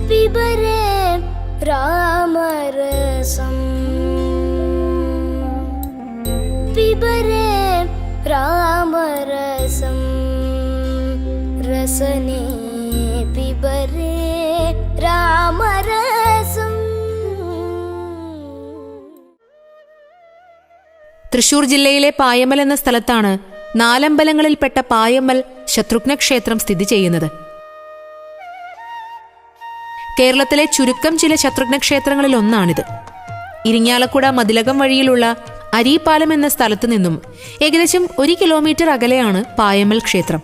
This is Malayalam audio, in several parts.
പിബരേ രാമരസം പിബരേ രാമരസം രസനേ പിബരേ രാമരസം. തൃശൂർ ജില്ലയിലെ പായമ്മൽ എന്ന സ്ഥലത്താണ് നാലമ്പലങ്ങളിൽപ്പെട്ട പായമ്മൽ ശത്രുഘ്ന ക്ഷേത്രം സ്ഥിതി ചെയ്യുന്നത്. കേരളത്തിലെ ചുരുക്കം ചില ശത്രുഘ്ന ക്ഷേത്രങ്ങളിൽ ഒന്നാണിത്. ഇരിങ്ങാലക്കുട മതിലകം വഴിയിലുള്ള അരീപ്പാലം എന്ന സ്ഥലത്തു നിന്നും ഏകദേശം 1 കിലോമീറ്റർ അകലെയാണ് പായമ്മൽ ക്ഷേത്രം.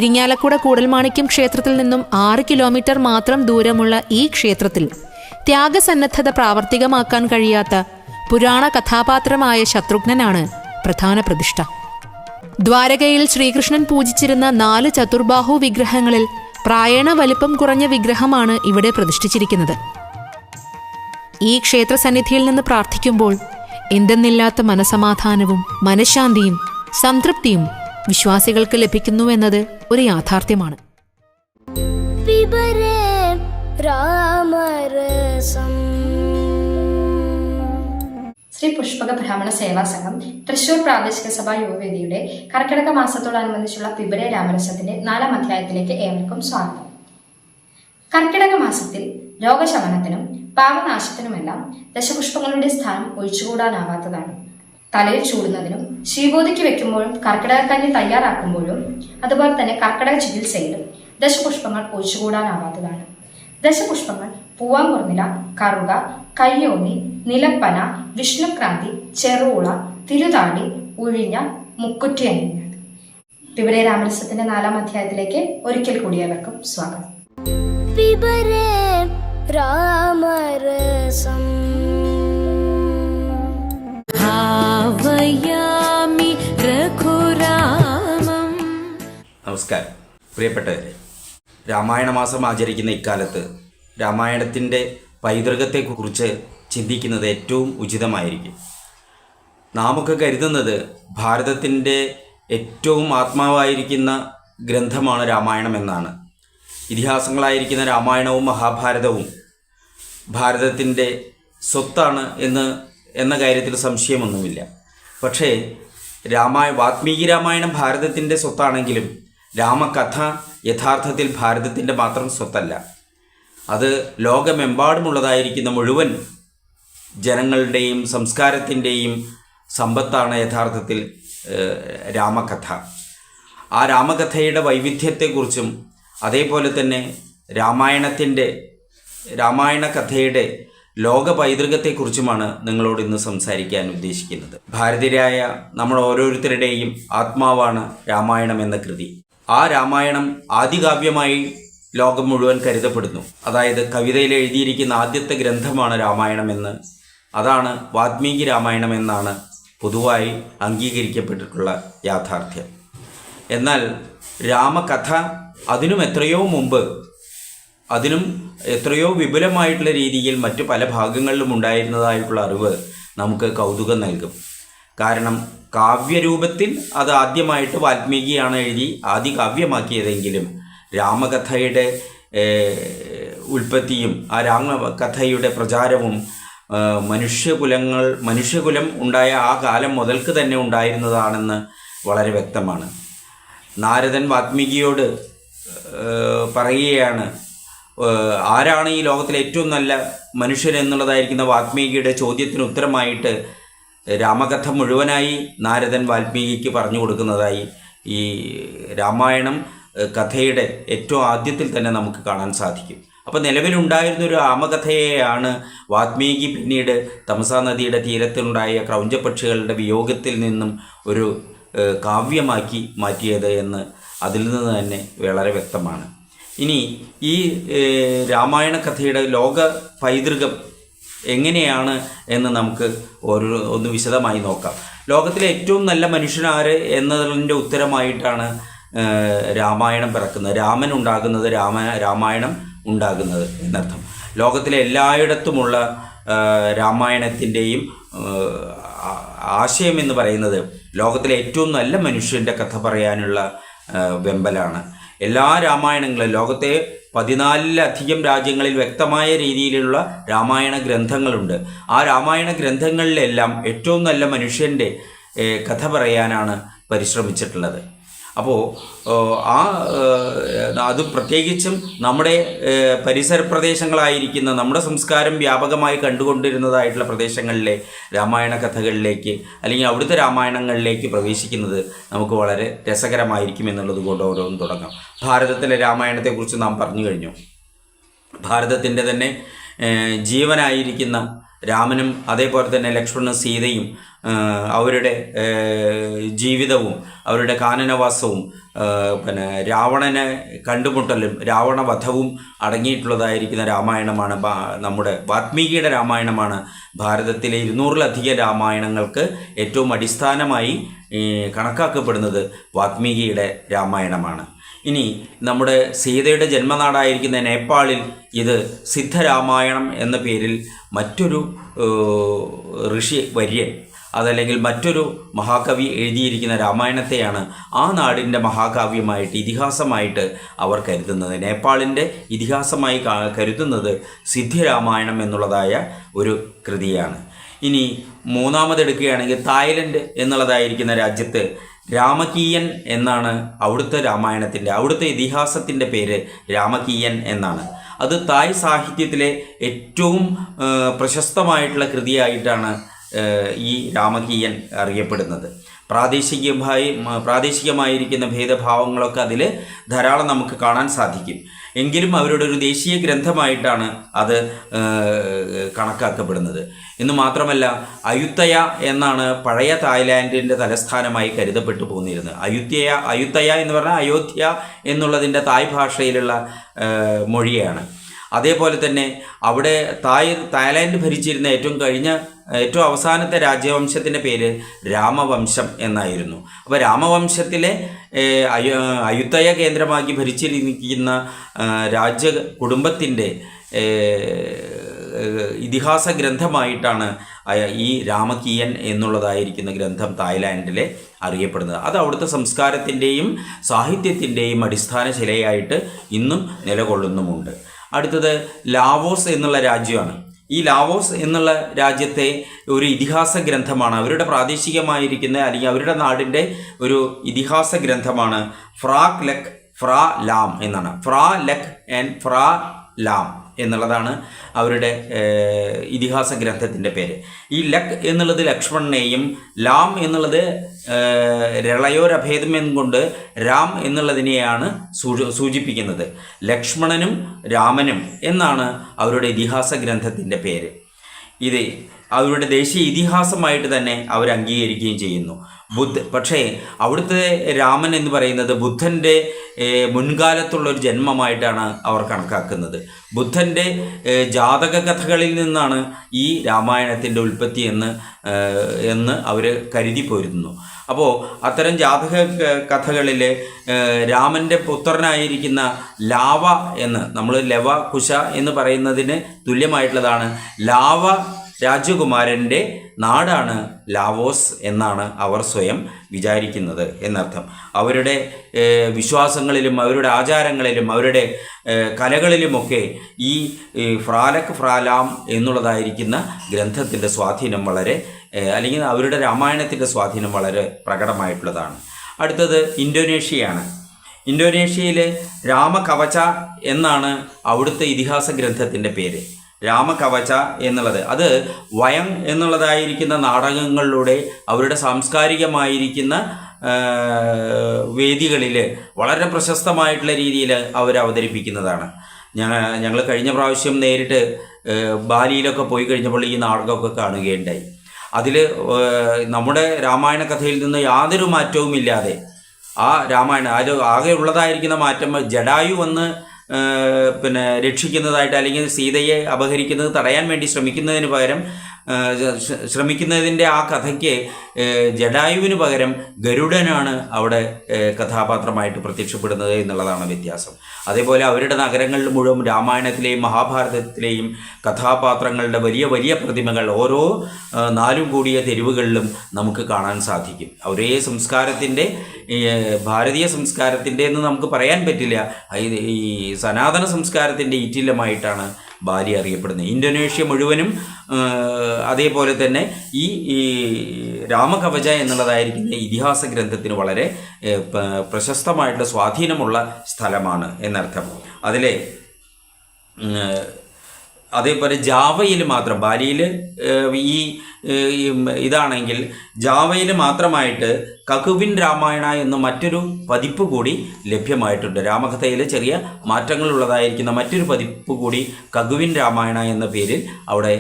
ഇരിങ്ങാലക്കുട കൂടൽമാണിക്യം ക്ഷേത്രത്തിൽ നിന്നും 6 കിലോമീറ്റർ മാത്രം ദൂരമുള്ള ഈ ക്ഷേത്രത്തിൽ ത്യാഗസന്നദ്ധത പ്രാവർത്തികമാക്കാൻ കഴിയാത്ത പുരാണ കഥാപാത്രമായ ശത്രുഘ്നനാണ് പ്രധാന പ്രതിഷ്ഠ. ദ്വാരകയിൽ ശ്രീകൃഷ്ണൻ പൂജിച്ചിരുന്ന 4 ചതുർബാഹു വിഗ്രഹങ്ങളിൽ പ്രായേണ വലിപ്പം കുറഞ്ഞ വിഗ്രഹമാണ് ഇവിടെ പ്രതിഷ്ഠിച്ചിരിക്കുന്നത്. ഈ ക്ഷേത്രസന്നിധിയിൽ നിന്ന് പ്രാർത്ഥിക്കുമ്പോൾ എന്തെന്നില്ലാത്ത മനസമാധാനവും മനഃശാന്തിയും സംതൃപ്തിയും വിശ്വാസികൾക്ക് ലഭിക്കുന്നുവെന്നത് ഒരു യാഥാർത്ഥ്യമാണ്. പിബരേ രാമരസം. ശ്രീ പുഷ്പക ബ്രാഹ്മണ സേവാ സംഘം തൃശൂർ പ്രാദേശിക സഭാ യുവവേദിയുടെ കർക്കിടക മാസത്തോടനുബന്ധിച്ചുള്ള പിബരേ രാമരസത്തിന്റെ 4ാം അധ്യായത്തിലേക്ക് ഏവർക്കും സ്വാഗതം. കർക്കിടക മാസത്തിൽ രോഗശമനത്തിനും പാപനാശത്തിനുമെല്ലാം ദശപുഷ്പങ്ങളുടെ സ്ഥാനം ഒഴിച്ചുകൂടാനാവാത്തതാണ്. തലയിൽ ചൂടുന്നതിനും ശീബോധിക്ക് വെക്കുമ്പോഴും കർക്കിടകക്കഞ്ഞി തയ്യാറാക്കുമ്പോഴും അതുപോലെ തന്നെ കർക്കിടക ചികിത്സയിലും ദശപുഷ്പങ്ങൾ ഒഴിച്ചുകൂടാനാവാത്തതാണ്. ദശപുഷ്പങ്ങൾ പൂവാങ്കുറുനില, കറുക, കയ്യോന്നി, നിലപ്പന, വിഷ്ണുക്രാന്തി, ചെറുള, തിരുതാടി, ഉഴിഞ്ഞ, മുക്കുറ്റി എന്നിവയാണ്. പിബരേ രാമരസത്തിന്റെ 4ാം അധ്യായത്തിലേക്ക് ഒരിക്കൽ കൂടി ഏവർക്കും സ്വാഗതം. പിബരേ രാമരസം. നമസ്കാരം പ്രിയപ്പെട്ടവരെ, രാമായണ മാസം ആചരിക്കുന്ന ഇക്കാലത്ത് രാമായണത്തിൻ്റെ പൈതൃകത്തെക്കുറിച്ച് ചിന്തിക്കുന്നത് ഏറ്റവും ഉചിതമായിരിക്കും. നാമൊക്കെ കരുതുന്നത് ഭാരതത്തിൻ്റെ ഏറ്റവും ആത്മാവായിരിക്കുന്ന ഗ്രന്ഥമാണ് രാമായണം എന്നാണ്. ഇതിഹാസങ്ങളായിരിക്കുന്ന രാമായണവും മഹാഭാരതവും ഭാരതത്തിൻ്റെ സ്വത്താണ് എന്ന കാര്യത്തിൽ സംശയമൊന്നുമില്ല. പക്ഷേ വാത്മീകി രാമായണം ഭാരതത്തിൻ്റെ സ്വത്താണെങ്കിലും രാമകഥ യഥാർത്ഥത്തിൽ ഭാരതത്തിൻ്റെ മാത്രം സ്വത്തല്ല. അത് ലോകമെമ്പാടുമുള്ളതായിരിക്കുന്ന മുഴുവൻ ജനങ്ങളുടെയും സംസ്കാരത്തിൻ്റെയും സമ്പത്താണ് യഥാർത്ഥത്തിൽ രാമകഥ. ആ രാമകഥയുടെ വൈവിധ്യത്തെക്കുറിച്ചും അതേപോലെ തന്നെ രാമായണ കഥയുടെ ലോക പൈതൃകത്തെക്കുറിച്ചുമാണ് നിങ്ങളോട് ഇന്ന് സംസാരിക്കാൻ ഉദ്ദേശിക്കുന്നത്. ഭാരതീയരായ നമ്മൾ ഓരോരുത്തരുടെയും ആത്മാവാണ് രാമായണം എന്ന കൃതി. ആ രാമായണം ആദികാവ്യമായി ലോകം മുഴുവൻ കരുതപ്പെടുന്നു. അതായത് കവിതയിൽ എഴുതിയിരിക്കുന്ന ആദ്യത്തെ ഗ്രന്ഥമാണ് രാമായണമെന്ന്, അതാണ് വാത്മീകി രാമായണം എന്നാണ് പൊതുവായി അംഗീകരിക്കപ്പെട്ടിട്ടുള്ള യാഥാർത്ഥ്യം. എന്നാൽ രാമകഥ അതിനും എത്രയോ മുമ്പ്, അതിനും എത്രയോ വിപുലമായിട്ടുള്ള രീതിയിൽ മറ്റു പല ഭാഗങ്ങളിലും ഉണ്ടായിരുന്നതായിട്ടുള്ള അറിവ് നമുക്ക് കൗതുകം നൽകും. കാരണം കാവ്യരൂപത്തിൽ അത് ആദ്യമായിട്ട് വാൽമീകിയാണ് എഴുതി ആദികാവ്യമാക്കിയതെങ്കിലും രാമകഥയുടെ ഉൽപ്പത്തിയും ആ രാമകഥയുടെ പ്രചാരവും മനുഷ്യകുലം ഉണ്ടായ ആ കാലം മുതൽക്ക് തന്നെ ഉണ്ടായിരുന്നതാണെന്ന് വളരെ വ്യക്തമാണ്. നാരദൻ വാൽമീകിയോട് പറയുകയാണ്, ആരാണ് ഈ ലോകത്തിലെ ഏറ്റവും നല്ല മനുഷ്യൻ എന്നുള്ളതായിരിക്കുന്ന വാൽമീകിയുടെ ചോദ്യത്തിന് ഉത്തരമായിട്ട് രാമകഥ മുഴുവനായി നാരദൻ വാൽമീകിക്ക് പറഞ്ഞു കൊടുക്കുന്നതായി ഈ രാമായണം കഥയുടെ ഏറ്റവും ആദ്യത്തിൽ തന്നെ നമുക്ക് കാണാൻ സാധിക്കും. അപ്പോൾ നിലവിലുണ്ടായിരുന്നൊരു രാമകഥയെയാണ് വാൽമീകി പിന്നീട് തമസാ നദിയുടെ തീരത്തുണ്ടായ ക്രൗഞ്ചപക്ഷികളുടെ വിയോഗത്തിൽ നിന്നും ഒരു കാവ്യമാക്കി മാറ്റിയത് എന്ന് അതിൽ നിന്ന് തന്നെ വളരെ വ്യക്തമാണ്. ഇനി ഈ രാമായണ കഥയുടെ ലോക പൈതൃകം എങ്ങനെയാണ് എന്ന് നമുക്ക് ഒന്ന് വിശദമായി നോക്കാം. ലോകത്തിലെ ഏറ്റവും നല്ല മനുഷ്യനാര് എന്നതിൻ്റെ ഉത്തരമായിട്ടാണ് രാമായണം പിറക്കുന്നത്, രാമൻ ഉണ്ടാകുന്നത്, രാമായണം ഉണ്ടാകുന്നത് എന്നർത്ഥം. ലോകത്തിലെ എല്ലായിടത്തുമുള്ള രാമായണത്തിൻ്റെയും ആശയം എന്ന് പറയുന്നത് ലോകത്തിലെ ഏറ്റവും നല്ല മനുഷ്യൻ്റെ കഥ പറയാനുള്ള വെമ്പലാണ്. എല്ലാ രാമായണങ്ങളും ലോകത്തെ 14-ലധികം രാജ്യങ്ങളിൽ വ്യക്തമായ രീതിയിലുള്ള രാമായണ ഗ്രന്ഥങ്ങളുണ്ട്. ആ രാമായണ ഗ്രന്ഥങ്ങളിലെല്ലാം ഏറ്റവും നല്ല മനുഷ്യൻ്റെ കഥ പറയാനാണ് പരിശ്രമിച്ചിട്ടുള്ളത്. അപ്പോൾ അത് പ്രത്യേകിച്ചും നമ്മുടെ പരിസര പ്രദേശങ്ങളായിരിക്കുന്ന നമ്മുടെ സംസ്കാരം വ്യാപകമായി കണ്ടുകൊണ്ടിരുന്നതായിട്ടുള്ള പ്രദേശങ്ങളിലെ രാമായണ കഥകളിലേക്ക് അല്ലെങ്കിൽ അവിടുത്തെ രാമായണങ്ങളിലേക്ക് പ്രവേശിക്കുന്നത് നമുക്ക് വളരെ രസകരമായിരിക്കും എന്നുള്ളത് കൊണ്ട് ഓരോന്നും തുടങ്ങാം. ഭാരതത്തിലെ രാമായണത്തെക്കുറിച്ച് നാം പറഞ്ഞു കഴിഞ്ഞു. ഭാരതത്തിൻ്റെ തന്നെ ജീവനായിരിക്കുന്ന രാമനും അതേപോലെ തന്നെ ലക്ഷ്മണനും സീതയും അവരുടെ ജീവിതവും അവരുടെ കാനനവാസവും പിന്നെ രാവണനെ കണ്ടുമുട്ടലും രാവണവധവും അടങ്ങിയിട്ടുള്ളതായിരിക്കുന്ന രാമായണമാണ് നമ്മുടെ വാത്മീകിയുടെ രാമായണമാണ് ഭാരതത്തിലെ 200-ലധികം രാമായണങ്ങൾക്ക് ഏറ്റവും അടിസ്ഥാനമായി കണക്കാക്കപ്പെടുന്നത് വാത്മീകിയുടെ രാമായണമാണ്. ഇനി നമ്മുടെ സീതയുടെ ജന്മനാടായിരിക്കുന്ന നേപ്പാളിൽ ഇത് സിദ്ധരാമായണം എന്ന പേരിൽ മറ്റൊരു ഋഷി വര്യൻ അതല്ലെങ്കിൽ മറ്റൊരു മഹാകവി എഴുതിയിരിക്കുന്ന രാമായണത്തെയാണ് ആ നാടിൻ്റെ മഹാകാവ്യമായിട്ട് ഇതിഹാസമായിട്ട് അവർ കരുതുന്നത്. നേപ്പാളിൻ്റെ ഇതിഹാസമായി കരുതുന്നത് സിദ്ധരാമായണം എന്നുള്ളതായ ഒരു കൃതിയാണ്. ഇനി മൂന്നാമതെടുക്കുകയാണെങ്കിൽ തായ്ലൻഡ് എന്നുള്ളതായിരിക്കുന്ന രാജ്യത്ത് രാമകീയൻ എന്നാണ് അവിടുത്തെ അവിടുത്തെ ഇതിഹാസത്തിൻ്റെ പേര് രാമകീയൻ എന്നാണ്. അത് തായ് സാഹിത്യത്തിലെ ഏറ്റവും പ്രശസ്തമായിട്ടുള്ള ഈ രാമകീയൻ അറിയപ്പെടുന്നത്. പ്രാദേശികമായിരിക്കുന്ന ഭേദഭാവങ്ങളൊക്കെ അതിൽ ധാരാളം നമുക്ക് കാണാൻ സാധിക്കും. എങ്കിലും അവരുടെ ഒരു ദേശീയ ഗ്രന്ഥമായിട്ടാണ് അത് കണക്കാക്കപ്പെടുന്നത്. എന്ന് മാത്രമല്ല അയുത്തയ എന്നാണ് പഴയ തായ്ലാൻഡിൻ്റെ തലസ്ഥാനമായി കരുതപ്പെട്ടു പോന്നിരുന്നത്. അയുത്തയ എന്ന് പറഞ്ഞാൽ അയോധ്യ എന്നുള്ളതിൻ്റെ തായ് ഭാഷയിലുള്ള മൊഴിയാണ്. അതേപോലെ തന്നെ അവിടെ തായ്ലാൻഡ് ഭരിച്ചിരുന്ന ഏറ്റവും അവസാനത്തെ രാജവംശത്തിൻ്റെ പേര് രാമവംശം എന്നായിരുന്നു. അപ്പോൾ രാമവംശത്തിലെ അയുത്തയ കേന്ദ്രമാക്കി ഭരിച്ചിരിക്കുന്ന കുടുംബത്തിൻ്റെ ഇതിഹാസ ഗ്രന്ഥമായിട്ടാണ് ഈ രാമകീയൻ എന്നുള്ളതായിരിക്കുന്ന ഗ്രന്ഥം തായ്ലാൻഡിലെ അറിയപ്പെടുന്നത്. അത് അവിടുത്തെ സംസ്കാരത്തിൻ്റെയും സാഹിത്യത്തിൻ്റെയും അടിസ്ഥാന ശിലയായിട്ട് ഇന്നും നിലകൊള്ളുന്നുമുണ്ട്. അടുത്തത് ലാവോസ് എന്നുള്ള രാജ്യമാണ്. ഈ ലാവോസ് എന്നുള്ള രാജ്യത്തെ ഒരു ഇതിഹാസ ഗ്രന്ഥമാണ്. അവരുടെ പ്രാദേശികമായിരിക്കുന്ന അല്ലെങ്കിൽ അവരുടെ നാടിൻ്റെ ഒരു ഇതിഹാസ ഗ്രന്ഥമാണ് ഫ്രാ ലാം എന്നാണ്. ഫ്രാ ലക് ആൻഡ് ഫ്രാ ലാം എന്നുള്ളതാണ് അവരുടെ ഇതിഹാസ ഗ്രന്ഥത്തിൻ്റെ പേര്. ഈ ലക് എന്നുള്ളത് ലക്ഷ്മണനെയും ലാം എന്നുള്ളത് രളയോരഭേദം എന്നുകൊണ്ട് രാം എന്നുള്ളതിനെയാണ് സൂചിപ്പിക്കുന്നത്. ലക്ഷ്മണനും രാമനും എന്നാണ് അവരുടെ ഇതിഹാസ ഗ്രന്ഥത്തിൻ്റെ പേര്. ഇത് അവരുടെ ദേശീയ ഇതിഹാസമായിട്ട് തന്നെ അവർ അംഗീകരിക്കുകയും ചെയ്യുന്നു. പക്ഷേ അവിടുത്തെ രാമൻ എന്ന് പറയുന്നത് ബുദ്ധൻ്റെ മുൻകാലത്തുള്ളൊരു ജന്മമായിട്ടാണ് അവർ കണക്കാക്കുന്നത്. ബുദ്ധൻ്റെ ജാതക കഥകളിൽ നിന്നാണ് ഈ രാമായണത്തിൻ്റെ ഉൽപ്പത്തി എന്ന് അവർ കരുതി പോരുന്നു. അപ്പോൾ അത്തരം ജാതക കഥകളിൽ രാമൻ്റെ പുത്രനായിരിക്കുന്ന ലാവ എന്ന് നമ്മൾ ലവ കുശ എന്ന് പറയുന്നതിന് തുല്യമായിട്ടുള്ളതാണ്. ലാവ രാജകുമാരൻ്റെ നാടാണ് ലാവോസ് എന്നാണ് അവർ സ്വയം വിചാരിക്കുന്നത് എന്നർത്ഥം. അവരുടെ വിശ്വാസങ്ങളിലും അവരുടെ ആചാരങ്ങളിലും അവരുടെ കലകളിലുമൊക്കെ ഈ ഫ്രാലാം എന്നുള്ളതായിരിക്കുന്ന ഗ്രന്ഥത്തിൻ്റെ സ്വാധീനം അല്ലെങ്കിൽ അവരുടെ രാമായണത്തിൻ്റെ സ്വാധീനം വളരെ പ്രകടമായിട്ടുള്ളതാണ്. അടുത്തത് ഇന്തോനേഷ്യയാണ്. ഇന്തോനേഷ്യയിലെ രാമകവച എന്നാണ് അവിടുത്തെ ഇതിഹാസ ഗ്രന്ഥത്തിൻ്റെ പേര്. രാമകവച എന്നുള്ളത് അത് വയം എന്നുള്ളതായിരിക്കുന്ന നാടകങ്ങളിലൂടെ അവരുടെ സാംസ്കാരികമായിരിക്കുന്ന വേദികളിൽ വളരെ പ്രശസ്തമായിട്ടുള്ള രീതിയിൽ അവർ അവതരിപ്പിക്കുന്നതാണ്. ഞങ്ങൾ കഴിഞ്ഞ പ്രാവശ്യം നേരിട്ട് ബാലിയിലൊക്കെ പോയി കഴിഞ്ഞപ്പോൾ ഈ നാടകമൊക്കെ കാണുകയുണ്ടായി. അതിൽ നമ്മുടെ രാമായണ കഥയിൽ നിന്ന് യാതൊരു മാറ്റവുമില്ലാതെ ആ രാമായണം ആകെ ഉള്ളതായിരിക്കുന്ന മാറ്റം ജടായു വന്ന് രക്ഷിക്കുന്നതായിട്ട് അല്ലെങ്കിൽ സീതയെ അപഹരിക്കുന്നത് തടയാൻ വേണ്ടി ശ്രമിക്കുന്നതിന് പകരം ശ്രമിക്കുന്നതിൻ്റെ ആ കഥയ്ക്ക് ജടായുവിന് പകരം ഗരുഡനാണ് അവിടെ കഥാപാത്രമായിട്ട് പ്രത്യക്ഷപ്പെടുന്നത് എന്നുള്ളതാണ് വ്യത്യാസം. അതേപോലെ അവരുടെ നഗരങ്ങളിൽ മുഴുവൻ രാമായണത്തിലെയും മഹാഭാരതത്തിലെയും കഥാപാത്രങ്ങളുടെ വലിയ വലിയ പ്രതിമകൾ ഓരോ നാലും കൂടിയ തെരുവുകളിലും നമുക്ക് കാണാൻ സാധിക്കും. ഒരേ സംസ്കാരത്തിൻ്റെ, ഭാരതീയ സംസ്കാരത്തിൻ്റെ എന്ന് നമുക്ക് പറയാൻ പറ്റില്ല, ഈ സനാതന സംസ്കാരത്തിൻ്റെ ഈറ്റില്ലമായിട്ടാണ് ബാലി അറിയപ്പെടുന്നത്. ഇന്തോനേഷ്യ മുഴുവനും അതേപോലെ തന്നെ ഈ രാമകവച എന്നുള്ളതായിരിക്കുന്ന ഇതിഹാസ ഗ്രന്ഥത്തിന് വളരെ പ്രശസ്തമായിട്ടുള്ള സ്വാധീനമുള്ള സ്ഥലമാണ് എന്നർത്ഥം. അതിലെ അതേപോലെ ജാവയിൽ മാത്രം, ബാലിയിൽ ഈ ഇതാണെങ്കിൽ ജാവയിൽ മാത്രമായിട്ട് കകുവിൻ രാമായണ എന്ന മറ്റൊരു പതിപ്പ് കൂടി ലഭ്യമായിട്ടുണ്ട്. രാമകഥയിൽ ചെറിയ മാറ്റങ്ങളുള്ളതായിരിക്കുന്ന മറ്റൊരു പതിപ്പ് കൂടി കകുവിൻ രാമായണ എന്ന പേരിൽ അവിടെ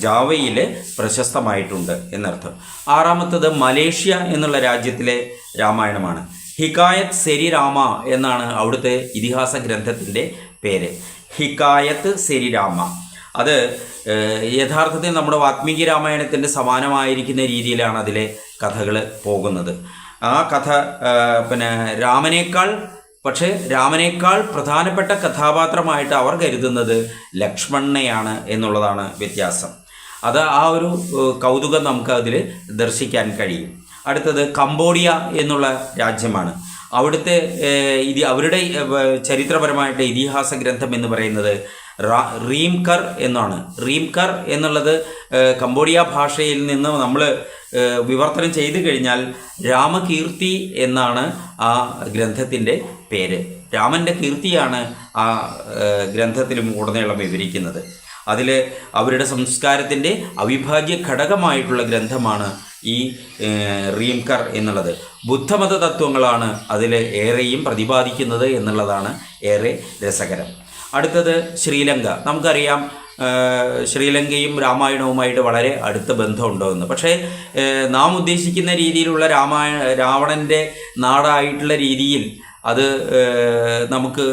ജാവയിൽ പ്രശസ്തമായിട്ടുണ്ട് എന്നർത്ഥം. ആറാമത്തത് മലേഷ്യ എന്നുള്ള രാജ്യത്തിലെ രാമായണമാണ്. ഹിക്കായത്ത് സെരി രാമ എന്നാണ് അവിടുത്തെ ഇതിഹാസ ഗ്രന്ഥത്തിൻ്റെ പേര്. ഹിക്കായത്ത് സെരി രാമ. അത് യഥാർത്ഥത്തിൽ നമ്മുടെ വാത്മീകി രാമായണത്തിൻ്റെ സമാനമായിരിക്കുന്ന രീതിയിലാണ് അതിലെ കഥകൾ പോകുന്നത്. ആ കഥ രാമനേക്കാൾ പ്രധാനപ്പെട്ട കഥാപാത്രമായിട്ട് അവർ കരുതുന്നത് ലക്ഷ്മണനെയാണ് എന്നുള്ളതാണ് വ്യത്യാസം. അത് ആ ഒരു കൗതുകം നമുക്ക് അതിൽ ദർശിക്കാൻ കഴിയും. അടുത്തത് കംബോഡിയ എന്നുള്ള രാജ്യമാണ്. അവിടുത്തെ അവരുടെ ചരിത്രപരമായിട്ട് ഇതിഹാസ ഗ്രന്ഥം എന്ന് പറയുന്നത് റീംകർ എന്നാണ്. റീംകർ എന്നുള്ളത് കംബോഡിയ ഭാഷയിൽ നിന്ന് നമ്മൾ വിവർത്തനം ചെയ്തു കഴിഞ്ഞാൽ രാമകീർത്തി എന്നാണ് ആ ഗ്രന്ഥത്തിൻ്റെ പേര്. രാമൻ്റെ കീർത്തിയാണ് ആ ഗ്രന്ഥത്തിലും ഉടനീളം വിവരിക്കുന്നത്. അതിൽ അവരുടെ സംസ്കാരത്തിൻ്റെ അവിഭാജ്യ ഘടകമായിട്ടുള്ള ഗ്രന്ഥമാണ് ഈ റീംകർ എന്നുള്ളത്. ബുദ്ധമത തത്വങ്ങളാണ് അതിൽ ഏറെയും പ്രതിപാദിക്കുന്നത് എന്നുള്ളതാണ് ഏറെ രസകരം. അടുത്തത് ശ്രീലങ്ക. നമുക്കറിയാം ശ്രീലങ്കയും രാമായണവുമായിട്ട് വളരെ അടുത്ത ബന്ധമുണ്ടെന്ന്. പക്ഷേ നാം ഉദ്ദേശിക്കുന്ന രീതിയിലുള്ള രാവണൻ്റെ നാടായിട്ടുള്ള രീതിയിൽ അത് നമുക്ക്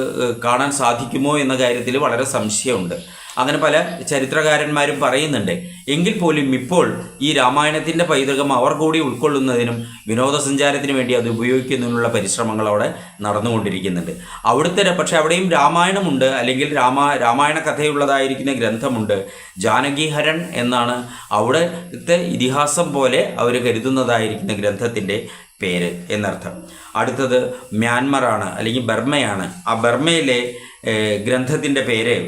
കാണാൻ സാധിക്കുമോ എന്ന കാര്യത്തിൽ വളരെ സംശയമുണ്ട്. അങ്ങനെ പല ചരിത്രകാരന്മാരും പറയുന്നുണ്ട്. എങ്കിൽ പോലും ഇപ്പോൾ ഈ രാമായണത്തിൻ്റെ പൈതൃകം അവർ കൂടി ഉൾക്കൊള്ളുന്നതിനും വിനോദസഞ്ചാരത്തിന് വേണ്ടി അത് ഉപയോഗിക്കുന്നതിനുള്ള പരിശ്രമങ്ങൾ അവിടെ നടന്നുകൊണ്ടിരിക്കുന്നുണ്ട്. പക്ഷേ അവിടെയും രാമായണമുണ്ട്, അല്ലെങ്കിൽ രാമായണ കഥയുള്ളതായിരിക്കുന്ന ഗ്രന്ഥമുണ്ട്. ജാനകിഹരൺ എന്നാണ് അവിടുത്തെ ഇതിഹാസം പോലെ അവർ കരുതുന്നതായിരിക്കുന്ന ഗ്രന്ഥത്തിൻ്റെ പേര് എന്നർത്ഥം. അടുത്തത് മ്യാൻമറാണ്, അല്ലെങ്കിൽ ബർമ്മയാണ്. ആ ബർമ്മയിലെ ഗ്രന്ഥത്തിൻ്റെ പേര്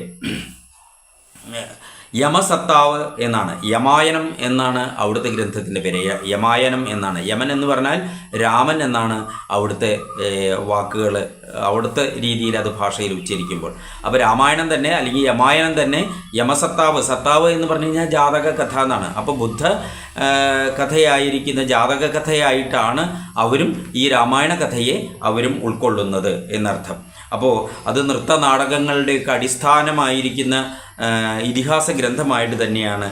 യമസത്താവ് എന്നാണ്. യമായനം എന്നാണ് അവിടുത്തെ ഗ്രന്ഥത്തിൻ്റെ പേര്. യമായനം എന്നാണ്. യമൻ എന്ന് പറഞ്ഞാൽ രാമൻ എന്നാണ് അവിടുത്തെ വാക്കുകൾ, അവിടുത്തെ രീതിയിൽ അത് ഭാഷയിൽ ഉച്ചരിക്കുമ്പോൾ. അപ്പോൾ രാമായണം തന്നെ, അല്ലെങ്കിൽ യമായനം തന്നെ സത്താവ് എന്ന് പറഞ്ഞു കഴിഞ്ഞാൽ ജാതക കഥ എന്നാണ്. അപ്പോൾ ബുദ്ധ കഥയായിരിക്കുന്ന ജാതക കഥയായിട്ടാണ് അവരും ഈ രാമായണ കഥയെ അവരും ഉൾക്കൊള്ളുന്നത് എന്നർത്ഥം. അപ്പോൾ അത് നൃത്ത നാടകങ്ങളുടെയൊക്കെ അടിസ്ഥാനമായിരിക്കുന്ന ഇതിഹാസ ഗ്രന്ഥമായിട്ട് തന്നെയാണ്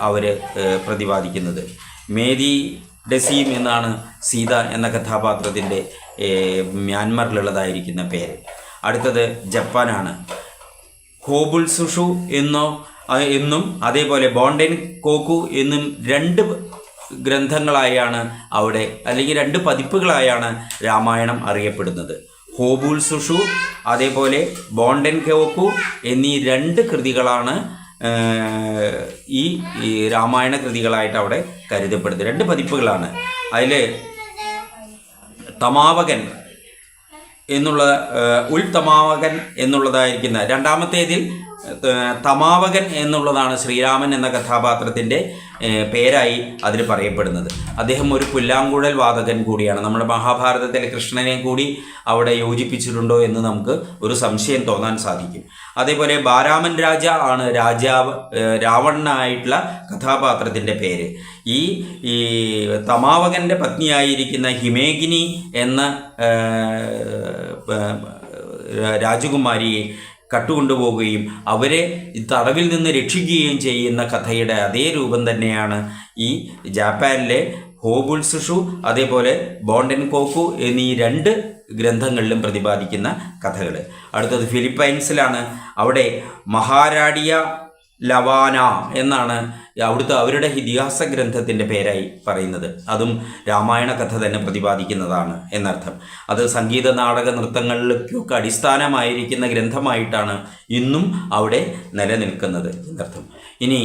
അവർ പ്രതിപാദിക്കുന്നത്. മേരി ഡസീം എന്നാണ് സീത എന്ന കഥാപാത്രത്തിൻ്റെ മ്യാൻമറിലുള്ളതായിരിക്കുന്ന പേര്. അടുത്തത് ജപ്പാനാണ്. ഹോബുൾസുഷു എന്നും അതേപോലെ ബോണ്ടൻ കോക്കു എന്നും രണ്ട് ഗ്രന്ഥങ്ങളായാണ് അവിടെ, അല്ലെങ്കിൽ രണ്ട് പതിപ്പുകളായാണ് രാമായണം അറിയപ്പെടുന്നത്. ഹോബുൾസുഷു അതേപോലെ ബോണ്ടൻ കോക്കു എന്നീ രണ്ട് കൃതികളാണ് ഈ രാമായണ കൃതികളായിട്ട് അവിടെ കരുതപ്പെടുന്നത്. രണ്ട് പതിപ്പുകളാണ്. അതിൽ തമാവകൻ എന്നുള്ള ഉൾതമാവകൻ എന്നുള്ളതായിരിക്കുന്ന രണ്ടാമത്തേതിൽ തമാവകൻ എന്നുള്ളതാണ് ശ്രീരാമൻ എന്ന കഥാപാത്രത്തിൻ്റെ പേരായി അതിൽ പറയപ്പെടുന്നത്. അദ്ദേഹം ഒരു പുല്ലാങ്കുഴൽ വാദകൻ കൂടിയാണ്. നമ്മുടെ മഹാഭാരതത്തിലെ കൃഷ്ണനെ കൂടി അവിടെ യോജിപ്പിച്ചിട്ടുണ്ടോ എന്ന് നമുക്ക് ഒരു സംശയം തോന്നാൻ സാധിക്കും. അതേപോലെ ബാരാമൻ രാജ ആണ് രാവണനായിട്ടുള്ള കഥാപാത്രത്തിൻ്റെ പേര്. ഈ തമാവകൻ്റെ പത്നിയായിരിക്കുന്ന ഹിമേഗിനി എന്ന രാജകുമാരിയെ കട്ടുകൊണ്ടുപോവുകയും അവരെ തടവിൽ നിന്ന് രക്ഷിക്കുകയും ചെയ്യുന്ന കഥയുടെ അതേ രൂപം തന്നെയാണ് ഈ ജാപ്പാനിലെ ഹോബുൾസുഷു അതേപോലെ ബോണ്ടൻ കോക്കു എന്നീ രണ്ട് ഗ്രന്ഥങ്ങളിലും പ്രതിപാദിക്കുന്ന കഥകൾ. അടുത്തത് ഫിലിപ്പൈൻസിലാണ്. അവിടെ മഹാരാഡിയ ലവാന എന്നാണ് അവിടുത്തെ അവരുടെ ഇതിഹാസ ഗ്രന്ഥത്തിൻ്റെ പേരായി പറയുന്നത്. അതും രാമായണ കഥ തന്നെ പ്രതിപാദിക്കുന്നതാണ് എന്നർത്ഥം. അത് സംഗീത നാടക നൃത്തങ്ങളിലേക്കൊക്കെ അടിസ്ഥാനമായിരിക്കുന്ന ഗ്രന്ഥമായിട്ടാണ് ഇന്നും അവിടെ നിലനിൽക്കുന്നത് എന്നർത്ഥം. ഇനി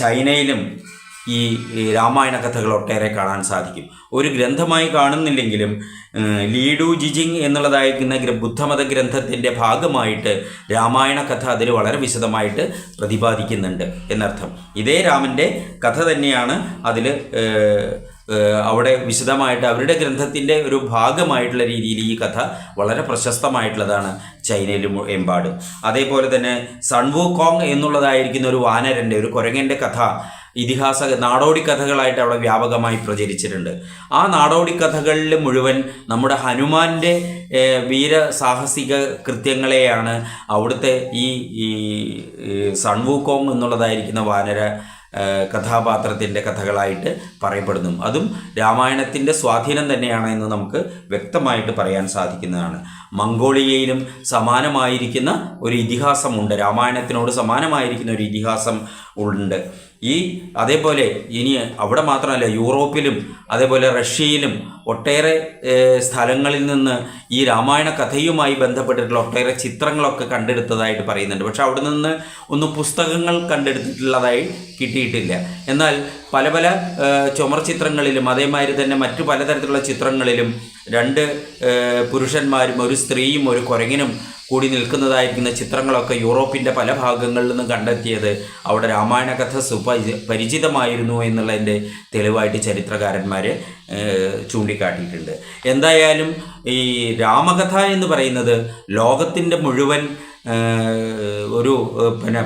ചൈനയിലും ഈ രാമായണ കഥകൾ ഒട്ടേറെ കാണാൻ സാധിക്കും. ഒരു ഗ്രന്ഥമായി കാണുന്നില്ലെങ്കിലും ലീഡു ജിജിങ് എന്നുള്ളതായിരിക്കുന്ന ബുദ്ധമത ഗ്രന്ഥത്തിൻ്റെ ഭാഗമായിട്ട് രാമായണ കഥ അതിൽ വളരെ വിശദമായിട്ട് പ്രതിപാദിക്കുന്നുണ്ട് എന്നർത്ഥം. ഇതേ രാമൻ്റെ കഥ തന്നെയാണ് അതിൽ അവിടെ വിശദമായിട്ട് അവരുടെ ഗ്രന്ഥത്തിൻ്റെ ഒരു ഭാഗമായിട്ടുള്ള രീതിയിൽ ഈ കഥ വളരെ പ്രശസ്തമായിട്ടുള്ളതാണ് ചൈനയിലും എമ്പാടും. അതേപോലെ തന്നെ സൺവു കോങ് എന്നുള്ളതായിരിക്കുന്ന ഒരു വാനരൻ്റെ ഒരു കുരങ്ങൻ്റെ കഥ ഇതിഹാസ നാടോടി കഥകളായിട്ട് അവിടെ വ്യാപകമായി പ്രചരിച്ചിട്ടുണ്ട്. ആ നാടോടി കഥകളിൽ മുഴുവൻ നമ്മുടെ ഹനുമാൻ്റെ വീരസാഹസിക കൃത്യങ്ങളെയാണ് അവിടുത്തെ ഈ സൺവു കോങ് എന്നുള്ളതായിരിക്കുന്ന വാനര കഥാപാത്രത്തിൻ്റെ കഥകളായിട്ട് പറയപ്പെടുന്നു. അതും രാമായണത്തിൻ്റെ സ്വാധീനം തന്നെയാണ് എന്ന് നമുക്ക് വ്യക്തമായിട്ട് പറയാൻ സാധിക്കുന്നതാണ്. മംഗോളിയയിലും സമാനമായിരിക്കുന്ന ഒരു ഇതിഹാസമുണ്ട്, രാമായണത്തിനോട് സമാനമായിരിക്കുന്ന ഒരു ഇതിഹാസം ഉണ്ട്. അതേപോലെ ഇനി അവിടെ മാത്രമല്ല, യൂറോപ്പിലും അതേപോലെ റഷ്യയിലും ഒട്ടേറെ സ്ഥലങ്ങളിൽ നിന്ന് ഈ രാമായണ കഥയുമായി ബന്ധപ്പെട്ടിട്ടുള്ള ഒട്ടേറെ ചിത്രങ്ങളൊക്കെ കണ്ടെടുത്തതായിട്ട് പറയുന്നുണ്ട്. പക്ഷെ അവിടെ നിന്ന് ഒന്നും പുസ്തകങ്ങൾ കണ്ടെടുത്തിട്ടുള്ളതായി കിട്ടിയിട്ടില്ല. എന്നാൽ പല പല ചുമർ ചിത്രങ്ങളിലും അതേമാതിരി തന്നെ മറ്റു പലതരത്തിലുള്ള ചിത്രങ്ങളിലും രണ്ട് പുരുഷന്മാരും ഒരു സ്ത്രീയും ഒരു കുരങ്ങനും കൂടി നിൽക്കുന്നതായിരിക്കുന്ന ചിത്രങ്ങളൊക്കെ യൂറോപ്പിൻ്റെ പല ഭാഗങ്ങളിൽ നിന്നും കണ്ടെത്തിയത് അവിടെ രാമായണ കഥ പരിചിതമായിരുന്നു എന്നുള്ളതിൻ്റെ തെളിവായിട്ട് ചരിത്രകാരന്മാർ ചൂണ്ടിക്കാട്ടിയിട്ടുണ്ട്. എന്തായാലും ഈ രാമകഥ എന്ന് പറയുന്നത് ലോകത്തിൻ്റെ മുഴുവൻ ഒരു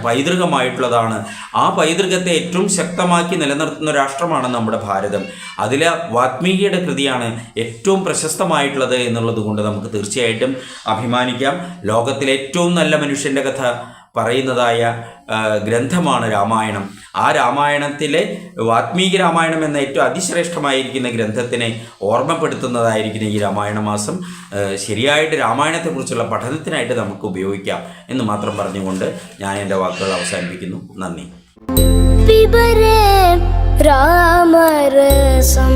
പൈതൃകമായിട്ടുള്ളതാണ്. ആ പൈതൃകത്തെ ഏറ്റവും ശക്തമാക്കി നിലനിർത്തുന്ന രാഷ്ട്രമാണ് നമ്മുടെ ഭാരതം. അതിലെ വാത്മീകിയുടെ കൃതിയാണ് ഏറ്റവും പ്രശസ്തമായിട്ടുള്ളത് എന്നുള്ളത് കൊണ്ട് നമുക്ക് തീർച്ചയായിട്ടും അഭിമാനിക്കാം. ലോകത്തിലെ ഏറ്റവും നല്ല മനുഷ്യൻ്റെ കഥ പറയുന്നതായ ഗ്രന്ഥമാണ് രാമായണം. ആ രാമായണത്തിലെ വാത്മീകി രാമായണം എന്ന ഏറ്റവും അതിശ്രേഷ്ഠമായിരിക്കുന്ന ഗ്രന്ഥത്തിനെ ഓർമ്മപ്പെടുത്തുന്നതായിരിക്കുന്ന ഈ രാമായണ മാസം ശരിയായിട്ട് രാമായണത്തെക്കുറിച്ചുള്ള പഠനത്തിനായിട്ട് നമുക്ക് ഉപയോഗിക്കാം എന്ന് മാത്രം പറഞ്ഞുകൊണ്ട് ഞാൻ എൻ്റെ വാക്കുകൾ അവസാനിപ്പിക്കുന്നു. നന്ദി. പിബരേ രാമരസം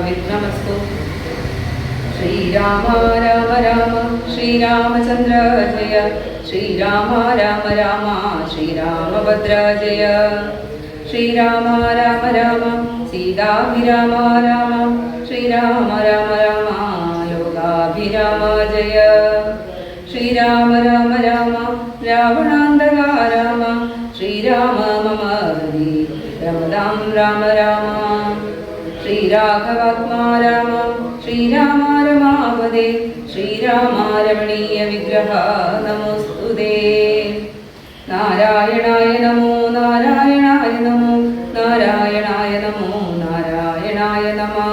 अविघ्नमस्तु। श्रीराम राम राम श्रीरामचन्द्र जय, श्रीराम राम राम श्रीरामभद्र जय, श्रीराम राम राम सीताभिराम राम, श्रीराम राम राम लोकाभिराम जय, श्रीराम राम राम रावणान्तका राम, श्रीराम मम हरि रमदां राम राम, श्रीराघवात्मा राम, श्रीराम रमापदे, श्रीराम रमणीय विग्रह नमोस्तुते। नारायणाय नमो नारायणाय नमो नारायणाय नमो नारायणाय नमः।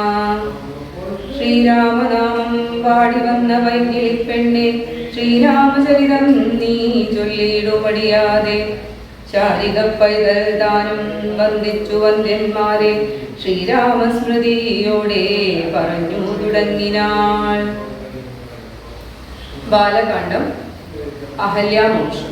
ശ്രീരാമനാമം പാടി വന്ന പൈങ്കിളിപ്പെണ്ണെ, ശ്രീരാമചരിതം നീ ചൊല്ലിയിടുപടിയാതെ, ശാരിക പൈതൽ ദാനം വന്ദിച്ചു വന്ദ്യന്മാരെ, ശ്രീരാമസ്മൃതിയോടെ പറഞ്ഞു തുടങ്ങിനാൾ. ബാലകാണ്ഡം അഹല്യാമോക്ഷം.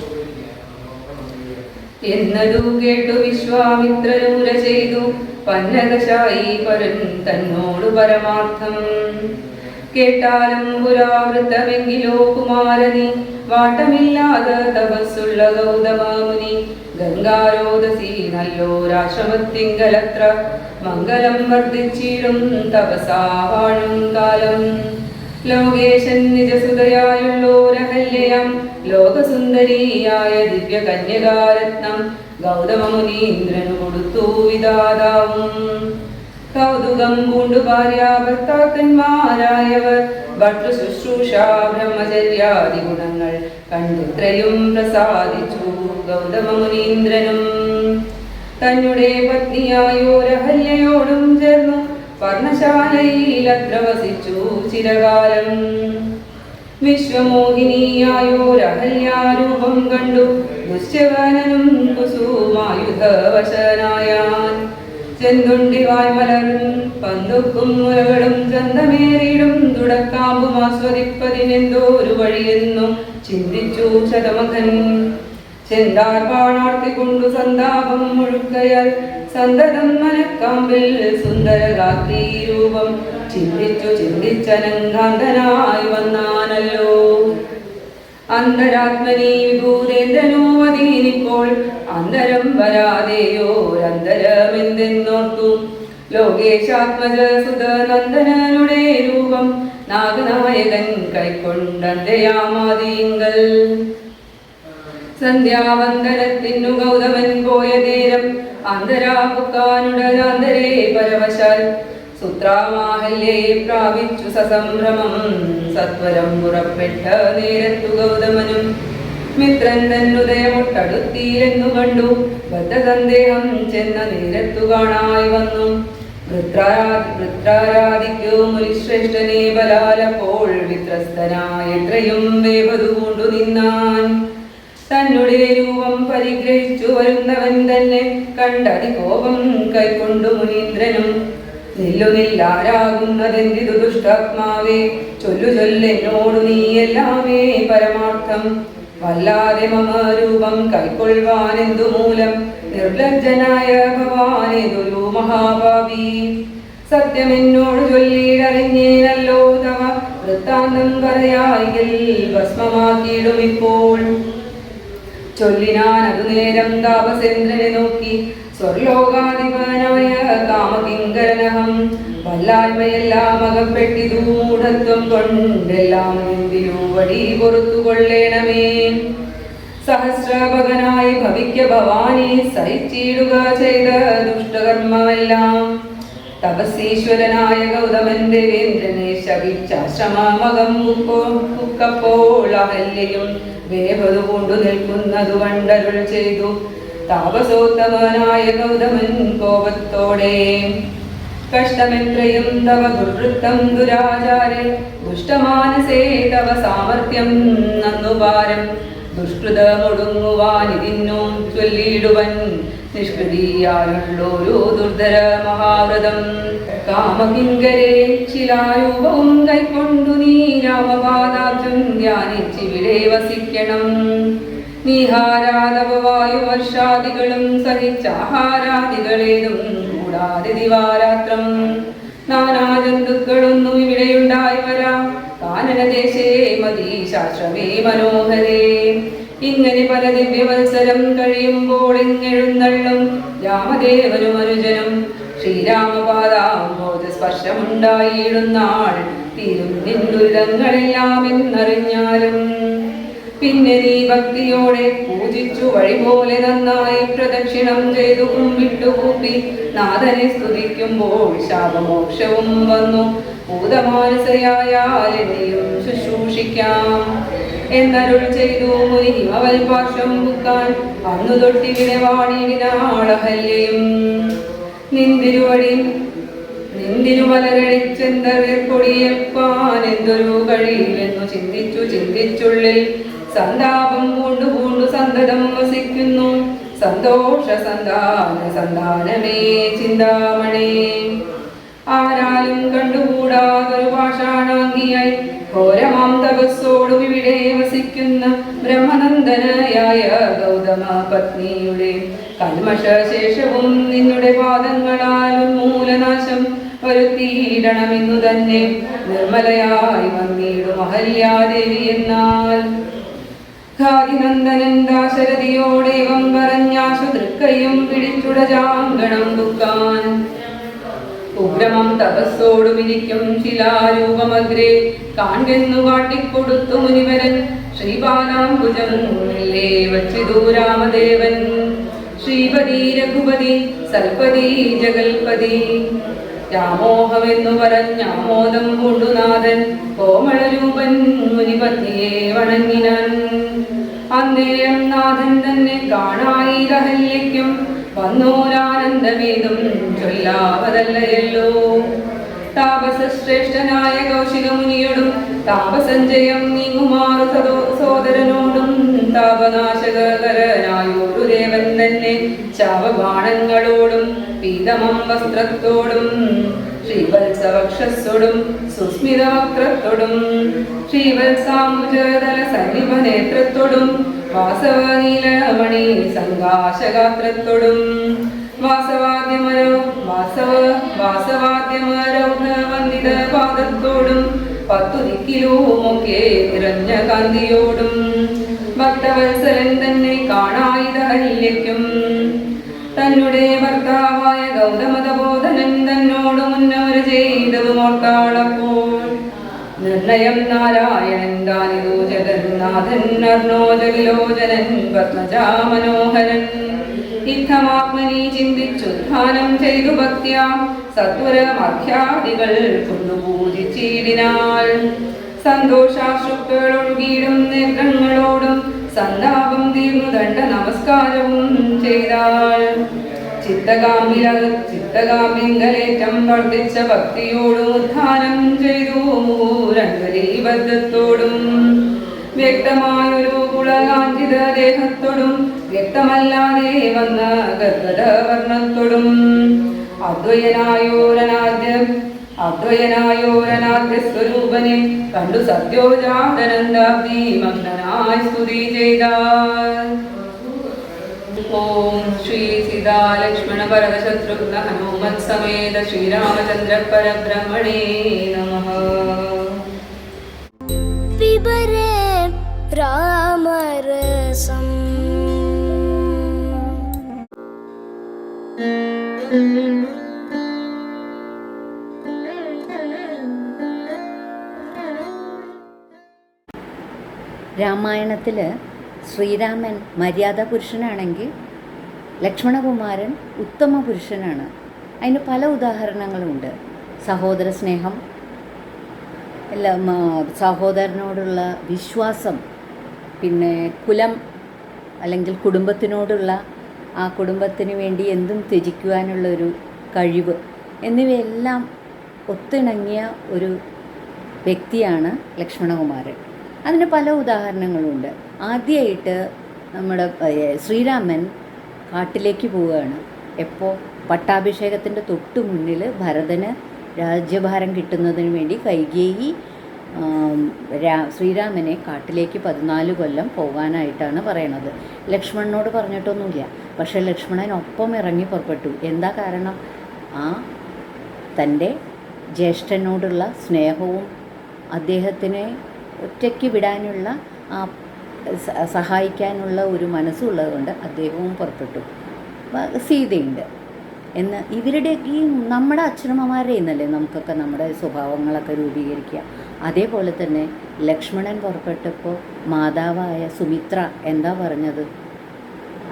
എന്നതു കേട്ടു വിശ്വാമിത്രരൂര ചെയ്തു പന്നകശായി പരൻ തന്നോടു പരമാർത്ഥം. കേട്ടാലും പുരാവൃത്തമെങ്കിലോ കുമാരനി, വാട്ടമില്ലാതെ തപസ്സുള്ള ഗൗതമമുനി, ഗംഗാരോദസി നല്ലോരാശ്രമത്തിങ്കലത്ര, മംഗളം വർദ്ധിച്ചിടും തപസാ വാഴും കാലം. ലോകേശൻ നിജസുതയായുള്ളോരഹല്യയം, ലോകസുന്ദരിയായ ദിവ്യകന്യകാരത്നം, ഗൗതമമുനീന്ദ്രനു കൊടുത്തു വിധാതാവും. കൗതുകം പൂണ്ടു ഭാര്യാഭർത്താക്കന്മാരായവർ, ഭർതൃശുശ്രൂഷ ബ്രഹ്മചര്യാദി ഗുണങ്ങൾ കണ്ടിത്രയും പ്രസാദിച്ചു ഗൗതമമുനീന്ദ്രനും. തന്നെ പത്നിയായോരഹല്യയോടും ചേർന്നു പർണശാലയിൽ അത്ര വസിച്ചു ചിരകാലം. വിശ്വമോഹിനിയായോരഹല്യാരൂപം കണ്ടു ദുശ്യവനും കുസുമായുധവശനായാൻ ചെന്തുണ്ടി വായ്മലരും പന്തുക്കും മുലകളും ചന്തമേറിയിടും തുടക്കാമ്പും ആസ്വദിപ്പതിനെന്തോ ഒരു വഴിയെന്നു ചിന്തിച്ചു ശതമഖൻ. ചെന്താർ പാണാർത്തിക്കൊണ്ടു സന്താപം മുഴുക്കയാൽ സന്തതം മനക്കാമ്പിൽ സുന്ദരഗാത്രീ രൂപം ചിന്തിച്ചു ചിന്തിച്ചനങ്കാന്തനായി വന്നാനല്ലോ. അന്തരാത്മനി വിഭൂതേന്ദ്രനോവതീനിപ്പോൾ അന്തരം വരാതെയോരന്തരമെന്തെന്നോർത്തു. ലോകേശാത്മജ സുതനന്ദനനുടെ രൂപം നാഗനായകൻ കൈക്കൊണ്ടന്തയാമാതീങ്കൽ. സന്ധ്യാവന്ദനത്തിനു ഗൗതമൻ പോയ നേരം അന്തരാപുക്കാനുടനാന്തരേ പരവശാൽ സുത്രാമാഹല്യയെ പ്രാപിച്ചു സസംഭ്രമം. സത്വരം പുറപ്പെട്ട നേരത്തു ഗൗതമനും മിത്രൻ തന്നുദയമൊട്ടടുത്തീരെന്നു കണ്ടു. ബദ്ധസന്ദേഹം ചെന്ന നേരത്തു കാണായി വന്നു. വൃത്രാരാധിക്കു മുനിശ്രേഷ്ഠനെ ബലാലപ്പോൾ വിത്രസ്തനായ എത്രയും വേപതുകൊണ്ടു നിന്നാൻ. തന്നുടെ രൂപം പരിഗ്രഹിച്ചു വരുന്നവൻ തന്നെ കണ്ടതി കോപം കൈക്കൊണ്ടു മുനീന്ദ്രനും. നില്ലുനില്ലാരാകുന്നതെന്തിതു ദുഷ്ടാത്മാവേ, ചൊല്ലു ചൊല്ലെന്നോടു നീ എല്ലാമേ പരമാർത്ഥം. വല്ലാതെ മമ രൂപം കൈക്കൊള്ളുവാനെന്തു മൂലം നിർലജ്ജനായ ഭവാനേതൊരു മഹാഭാവി. സത്യമെന്നോട് ചൊല്ലിയിടറിഞ്ഞേനല്ലോ തവ വൃത്താന്തം പറയായിൽ ഭസ്മമാക്കിയിടുമിപ്പോൾ. ചൊല്ലിനാനതു നേരം താപസേന്ദ്രനെ നോക്കി സ്വർലോകാധിപനായ കാമകിങ്കരനഹം. വല്ലായ്മയെല്ലാം അകപ്പെട്ടിതു മൂഢത്വം കൊണ്ടെല്ലാം എന്തിനു വടി പൊറുത്തു കൊള്ളേണമേ. സഹസ്രഭകനായി ഭവിക്ക ഭവാനി സഹിച്ചിടുക ചെയ്ത ദുഷ്ടകർമ്മമെല്ലാം. തപസ്സീശ്വരനായ ഗൗതമൻ ദേവേന്ദ്രനെ ശപിച്ചാശ്രമമകം മുക്കപ്പോൾ അഹല്യയും വേപതുകൊണ്ടു നിൽക്കുന്നതു കണ്ടരുൾ ചെയ്തു. താപസോത്തമനായ ഗൗതമൻ കോപത്തോടെ കഷ്ടമെത്രയും തവ ദുർവൃത്തം ദുരാചാരേ ദുഷ്ടമാനസേ തവ സാമർത്ഥ്യം നന്നുപാരം. ദുഷ്കൃതമൊടുങ്ങുവാനിതിന്നു ചൊല്ലിയിടുവൻ നിഷ്കൃതിയായുള്ളൊരു ദുർധര മഹാവ്രതം. കാമകിങ്കരെ ശിലാരൂപവും കൈക്കൊണ്ടു നീ രാമപാദാബ്ജം ധ്യാനിച്ചിവിടെ വസിക്കണം. നീഹാരാതപവായുവർഷാദികളും സഹിച്ചാഹാരാദികളേതും കൂടാതെ ദിവാരാത്രം. നാനാജന്തുക്കളൊന്നും ഇവിടെയുണ്ടായി വരാം. കാനനദേശേ മതീശാശ്രമേ മനോഹരേ. ഇങ്ങനെ പല ദിവ്യവത്സരം കഴിയുമ്പോൾ എങ്ങെഴുന്നള്ളും രാമദേവനും അനുജനും. ശ്രീരാമപാദാംബോധ സ്പർശമുണ്ടായിടുന്നാൾ തീരും നിന്ദുരിതങ്ങളെല്ലാം എന്നറിഞ്ഞാലും. പിന്നെ നീ ഭക്തിയോടെ പൂജിച്ചു വഴി പോലെ നന്നായി പ്രദക്ഷിണം ചെയ്തു കുമ്പിട്ടു കൂപ്പി നാഥനെ സ്തുതിക്കുമ്പോൾ ശാപമോക്ഷവും വന്നു. ഭൂതമാനസയായാൽ എന്നെയും ശുശ്രൂഷിക്കാം എന്നരുൾ ചെയ്തു മുനി ഹിമവൽ പാർശ്വം ബുക്കാൻ. അന്നു തൊട്ടിവിടെ വാണിടിനാളഹല്യയും. നിന്തിരുമലരടിച്ചെന്തറിപ്പൊടിയേൽപ്പാൻ എന്തൊരു കഴിയില്ലെന്നു ചിന്തിച്ചു ചിന്തിച്ചുള്ളിൽ സന്താപം പൂണ്ടു പൂണ്ടു സന്തതം വസിക്കുന്നു. സന്തോഷ സന്താനമേ ചിന്താമണേ. ആരാലും കണ്ടുകൂടാതൊരു പാഷാണാംഗിയായി ഘോരമാം തപസ്സോടും ഇവിടെ വസിക്കുന്ന ബ്രഹ്മനന്ദനായ ഗൗതമ പത്നിയുടെ കൽമശേഷവും നിന്നുടെ പാദങ്ങളാൽ ഉന്മൂലനാശം വരുത്തിയിടണമെന്നു തന്നെ നിർമ്മലയായി വന്നിടും അഹല്യാദേവി എന്നാൽ. ഘാതിനന്ദനൻ ദാശരഥിയോടേവം പറഞ്ഞാശു തൃക്കയും പിടിച്ചുടജാങ്കണം ബുക്കാൻ. ഉഗ്രമം തപസ്സോടു വിരിക്കും ശിലാരൂപമഗ്രേ കാണ്ടെന്നു കാട്ടിക്കൊടുത്തു മുനിവരൻ. ശ്രീപാദാംബുജം മുന്നിലേ വച്ചിതു രാമദേവൻ. ശ്രീപതി രഘുപതി സൽപതി ജഗൽപതി രാമോഹമെന്നു പറഞ്ഞാമോദം പൂണ്ടുനാഥൻ. കോമളരൂപൻ മുനിപത്നിയെ വണങ്ങിനാൻ. അന്നേരം നാഥൻ തന്നെ കാണായിരഹല്യയ്ക്കും വന്നോരാനന്ദമേതും ചൊല്ലാവതല്ലയല്ലോ. താപസശ്രേഷ്ഠനായ കൗശികമുനിയോടും താപസഞ്ജയം നീങ്ങുമാറു സോദരനോടും താപനാശകരനായൊരു ദേവൻ തന്നെ ശാപബാണങ്ങളോടും പീതമം വസ്ത്രത്തോടും ശ്രീവത്സവക്ഷസ്സോടും സുസ്മിതവക്രത്തോടും ശ്രീവത്സാംബുജതല സന്നിഭ നേത്രത്തോടും വാസവ നീലമണി സംഘാശഗാത്രത്തോടും വാസവാദ്യമരൗഢവന്ദിത പാദത്തോടും 10 ദിക്കിലുമൊക്കെ നിറഞ്ഞ കാന്തിയോടും ഭക്തവത്സലൻ തന്നെ കാണായിതഹല്യയ്ക്കും തന്നെ ഭർത്താവായ ഗൗതമതബോധനൻ തന്നോട് മുന്നവർ ചെയ്തതും ഓർക്കാളപ്പോൾ നിർണയം നാരായണൻ താനിതു ജഗന്നാഥൻ അർണോജലോചനൻ പത്മജാമനോഹരൻ ഇത്തമാത്മനി ചിന്തിച്ചുദ്ധാനം ചെയ്തു ഭക്ത്യാ സത്വരമധ്യാദികൾ കൊണ്ടു പൂജിച്ചിടിനാൾ സന്തോഷാശ്രുക്കളൊഴുകിയിടും നേത്രങ്ങളോടും സന്താപം തീർന്നു ദണ്ഡ നമസ്കാരവും ചെയ്താൾ ചിത്തകാമ്പിങ്കലേറ്റം വർദ്ധിച്ച ഭക്തിയോടും ഉദ്ധാനം ചെയ്തു രംഗലീബദ്ധത്തോടും വ്യക്തമായൊരു കുളകാഞ്ചിത ദേഹത്തോടും വ്യക്തമല്ലാതെ വന്ന ഗദ്ഗദവർണ്ണത്തോടും അദ്വയനായോരനാദ്യ സ്വരൂപനെ കണ്ടു സത്യോജാതനന്ദാബ്ദി മഗ്നനായി സ്തുതി ചെയ്താൽ. ഓം ശ്രീ സീതാ ലക്ഷ്മണ ഭരത ശത്രുഘ്ന ഹനുമത് സമേത ശ്രീരാമചന്ദ്ര പരബ്രഹ്മണേ നമഃ. പിബരേ രാമരസം രാമായണത്തിൽ ശ്രീരാമൻ മര്യാദ പുരുഷനാണെങ്കിൽ ലക്ഷ്മണകുമാരൻ ഉത്തമ പുരുഷനാണ്. അതിന് പല ഉദാഹരണങ്ങളുണ്ട്. സഹോദര സ്നേഹം, സഹോദരനോടുള്ള വിശ്വാസം, പിന്നെ കുലം അല്ലെങ്കിൽ കുടുംബത്തിനോടുള്ള ആ കുടുംബത്തിന് വേണ്ടി എന്തും ത്യജിക്കുവാനുള്ളൊരു കഴിവ് എന്നിവയെല്ലാം ഒത്തിണങ്ങിയ ഒരു വ്യക്തിയാണ് ലക്ഷ്മണകുമാരൻ. അതിന് പല ഉദാഹരണങ്ങളുണ്ട്. ആദ്യമായിട്ട് നമ്മുടെ ശ്രീരാമൻ കാട്ടിലേക്ക് പോവുകയാണ്. എപ്പോൾ പട്ടാഭിഷേകത്തിൻ്റെ തൊട്ടു മുന്നിൽ ഭരതന് രാജ്യഭാരം കിട്ടുന്നതിന് വേണ്ടി കൈകേയി ശ്രീരാമനെ കാട്ടിലേക്ക് 14 കൊല്ലം പോകാനായിട്ടാണ് പറയണത്. ലക്ഷ്മണനോട് പറഞ്ഞിട്ടൊന്നുമില്ല. പക്ഷേ ലക്ഷ്മണൻ ഒപ്പം ഇറങ്ങി പുറപ്പെട്ടു. എന്താ കാരണം? ആ തൻ്റെ ജ്യേഷ്ഠനോടുള്ള സ്നേഹവും അദ്ദേഹത്തിനെ ഒറ്റയ്ക്ക് വിടാനുള്ള സഹായിക്കാനുള്ള ഒരു മനസ്സുള്ളത് കൊണ്ട് അദ്ദേഹവും പുറപ്പെട്ടു. സീതയുണ്ട് എന്ന് ഇവരുടെയൊക്കെ ഈ നമ്മുടെ അച്ഛനമ്മമാരുടെ ഇന്നല്ലേ നമുക്കൊക്കെ നമ്മുടെ സ്വഭാവങ്ങളൊക്കെ രൂപീകരിക്കുക. അതേപോലെ തന്നെ ലക്ഷ്മണൻ പുറപ്പെട്ടപ്പോൾ മാതാവായ സുമിത്ര എന്താ പറഞ്ഞത്?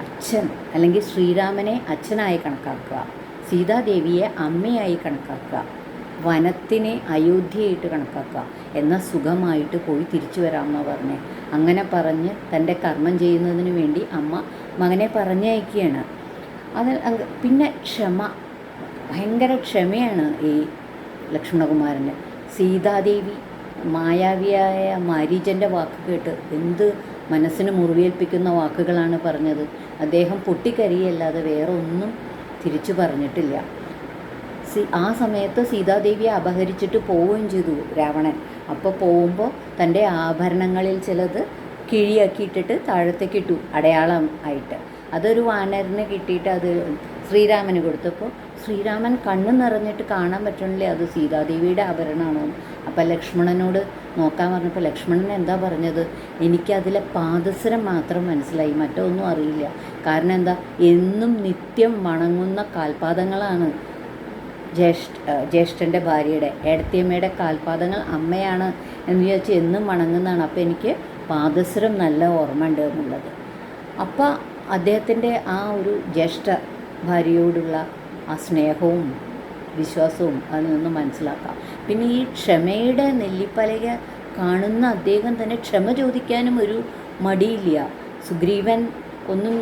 അച്ഛൻ അല്ലെങ്കിൽ ശ്രീരാമനെ അച്ഛനായി കണക്കാക്കുക, സീതാദേവിയെ അമ്മയായി കണക്കാക്കുക, വനത്തിനെ അയോധ്യയായിട്ട് കണക്കാക്കുക, എന്നാൽ സുഖമായിട്ട് പോയി തിരിച്ചു വരാമെന്നാണ് പറഞ്ഞത്. അങ്ങനെ പറഞ്ഞ് തൻ്റെ കർമ്മം ചെയ്യുന്നതിന് വേണ്ടി അമ്മ മകനെ പറഞ്ഞയക്കുകയാണ്. അത് പിന്നെ ക്ഷമ, ഭയങ്കര ക്ഷമയാണ് ഈ ലക്ഷ്മണകുമാരന്. സീതാദേവി മായാവിയായ മാരീചൻ്റെ വാക്ക് കേട്ട് എന്ത് മനസ്സിന് മുറിവേൽപ്പിക്കുന്ന വാക്കുകളാണ് പറഞ്ഞത്. അദ്ദേഹം പൊട്ടിക്കരിയല്ലാതെ വേറെ ഒന്നും തിരിച്ചു പറഞ്ഞിട്ടില്ല. ആ സമയത്ത് സീതാദേവിയെ അപഹരിച്ചിട്ട് പോവുകയും ചെയ്തു രാവണൻ. അപ്പോൾ പോകുമ്പോൾ തൻ്റെ ആഭരണങ്ങളിൽ ചിലത് കിഴിയാക്കിയിട്ടിട്ട് താഴത്തേക്ക് ഇട്ടു അടയാളം ആയിട്ട്. അതൊരു വാനരന് കിട്ടിയിട്ട് അത് ശ്രീരാമന് കൊടുത്തപ്പോൾ ശ്രീരാമൻ കണ്ണ് നിറഞ്ഞിട്ട് കാണാൻ പറ്റണില്ലേ അത് സീതാദേവിയുടെ ആഭരണമാണോ. അപ്പം ലക്ഷ്മണനോട് നോക്കാൻ പറഞ്ഞപ്പോൾ ലക്ഷ്മണൻ എന്താ പറഞ്ഞത്? എനിക്കതിലെ പാദസരം മാത്രം മനസ്സിലായി, മറ്റൊന്നും അറിയില്ല. കാരണം എന്താ, എന്നും നിത്യം വണങ്ങുന്ന കാൽപാദങ്ങളാണ് ജ്യേഷ്ഠൻ്റെ ഭാര്യയുടെ, ഏടത്തിയമ്മയുടെ കാൽപാദങ്ങൾ അമ്മയാണ് എന്ന് വിചാരിച്ച് എന്നും വണങ്ങുന്നതാണ്. അപ്പോൾ എനിക്ക് പാദസരം നല്ല ഓർമ്മ ഉണ്ട് എന്നുള്ളത്. അപ്പോൾ അദ്ദേഹത്തിൻ്റെ ആ ഒരു ജ്യേഷ്ഠ ഭാര്യയോടുള്ള ആ സ്നേഹവും വിശ്വാസവും അതിൽ നിന്ന് മനസ്സിലാക്കാം. പിന്നെ ഈ ക്ഷമയുടെ നെല്ലിപ്പലക കാണുന്ന അദ്ദേഹം തന്നെ ക്ഷമ ചോദിക്കാനും ഒരു മടിയില്ല. സുഗ്രീവൻ ഒന്നും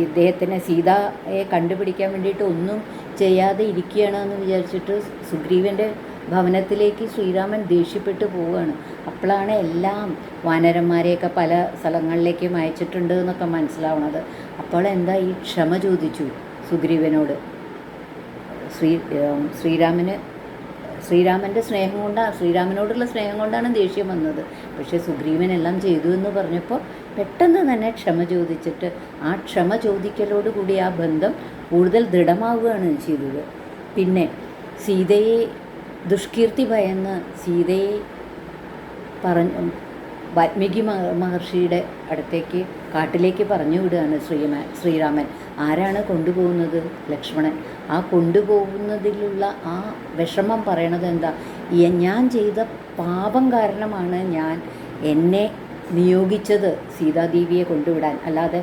ഇദ്ദേഹത്തിനെ സീതയെ കണ്ടുപിടിക്കാൻ വേണ്ടിയിട്ട് ഒന്നും ചെയ്യാതെ ഇരിക്കുകയാണെന്ന് വിചാരിച്ചിട്ട് സുഗ്രീവൻ്റെ ഭവനത്തിലേക്ക് ശ്രീരാമൻ ദേഷ്യപ്പെട്ട് പോവുകയാണ്. അപ്പോഴാണ് എല്ലാം വാനരന്മാരെയൊക്കെ പല സ്ഥലങ്ങളിലേക്കും അയച്ചിട്ടുണ്ട് എന്നൊക്കെ മനസ്സിലാവണത്. അപ്പോൾ എന്താ ഈ ക്ഷമ ചോദിച്ചു സുഗ്രീവനോട്. ശ്രീരാമൻ്റെ സ്നേഹം കൊണ്ടാണ്, ശ്രീരാമനോടുള്ള സ്നേഹം കൊണ്ടാണ് ദേഷ്യം വന്നത്. പക്ഷേ സുഗ്രീവൻ എല്ലാം ചെയ്തു എന്ന് പറഞ്ഞപ്പോൾ പെട്ടെന്ന് തന്നെ ക്ഷമ ചോദിച്ചിട്ട് ആ ക്ഷമ ചോദിക്കലോടുകൂടി ആ ബന്ധം കൂടുതൽ ദൃഢമാവുകയാണ് ചെയ്തത്. പിന്നെ സീതയെ ദുഷ്കീർത്തി ഭയന്ന് സീതയെ വാൽമീകി മഹർഷിയുടെ അടുത്തേക്ക് കാട്ടിലേക്ക് പറഞ്ഞു വിടുകയാണ് ശ്രീരാമൻ. ആരാണ് കൊണ്ടുപോകുന്നത്? ലക്ഷ്മണൻ. ആ കൊണ്ടുപോകുന്നതിലുള്ള ആ വിഷമം പറയണത് എന്താ? ഞാൻ ചെയ്ത പാപം കാരണമാണ് എന്നെ നിയോഗിച്ചത് സീതാദേവിയെ കൊണ്ടുവിടാൻ, അല്ലാതെ